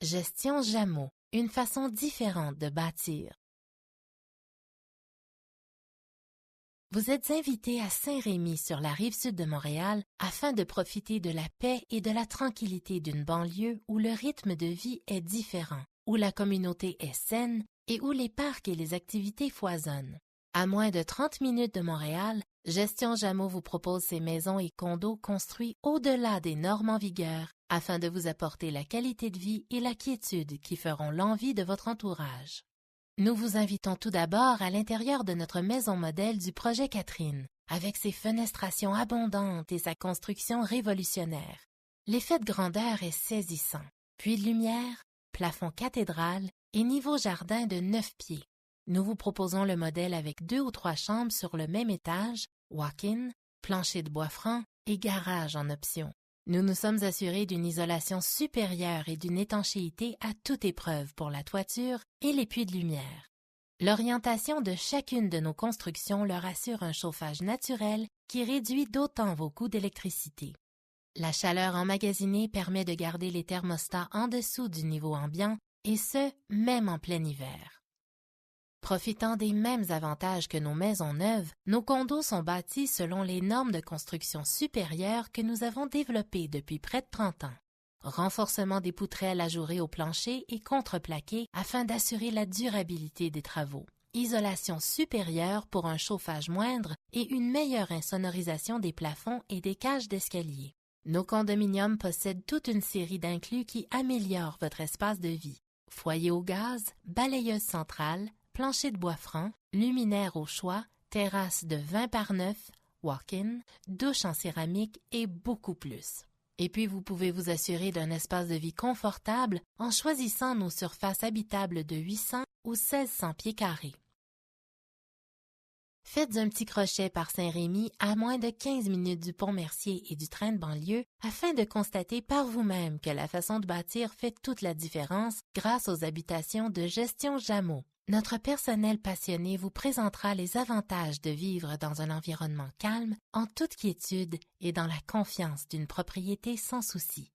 Gestion Jameau, une façon différente de bâtir. Vous êtes invité à Saint-Rémy sur la rive sud de Montréal afin de profiter de la paix et de la tranquillité d'une banlieue où le rythme de vie est différent, où la communauté est saine et où les parcs et les activités foisonnent. À moins de 30 minutes de Montréal, Gestion Jameau vous propose ses maisons et condos construits au-delà des normes en vigueur afin de vous apporter la qualité de vie et la quiétude qui feront l'envie de votre entourage. Nous vous invitons tout d'abord à l'intérieur de notre maison modèle du projet Catherine, avec ses fenestrations abondantes et sa construction révolutionnaire. L'effet de grandeur est saisissant. Puits de lumière, plafond cathédrale et niveau jardin de 9 pieds. Nous vous proposons le modèle avec 2 ou 3 chambres sur le même étage, walk-in, plancher de bois franc et garage en option. Nous nous sommes assurés d'une isolation supérieure et d'une étanchéité à toute épreuve pour la toiture et les puits de lumière. L'orientation de chacune de nos constructions leur assure un chauffage naturel qui réduit d'autant vos coûts d'électricité. La chaleur emmagasinée permet de garder les thermostats en dessous du niveau ambiant, et ce, même en plein hiver. Profitant des mêmes avantages que nos maisons neuves, nos condos sont bâtis selon les normes de construction supérieures que nous avons développées depuis près de 30 ans. Renforcement des poutrelles ajourées au plancher et contreplaqué afin d'assurer la durabilité des travaux. Isolation supérieure pour un chauffage moindre et une meilleure insonorisation des plafonds et des cages d'escalier. Nos condominiums possèdent toute une série d'inclus qui améliorent votre espace de vie. Foyer au gaz, balayeuse centrale, plancher de bois franc, luminaire au choix, terrasse de 20 par 9, walk-in, douche en céramique et beaucoup plus. Et puis vous pouvez vous assurer d'un espace de vie confortable en choisissant nos surfaces habitables de 800 ou 1600 pieds carrés. Faites un petit crochet par Saint-Rémy à moins de 15 minutes du pont Mercier et du train de banlieue afin de constater par vous-même que la façon de bâtir fait toute la différence grâce aux habitations de Gestion Jameau. Notre personnel passionné vous présentera les avantages de vivre dans un environnement calme, en toute quiétude et dans la confiance d'une propriété sans souci.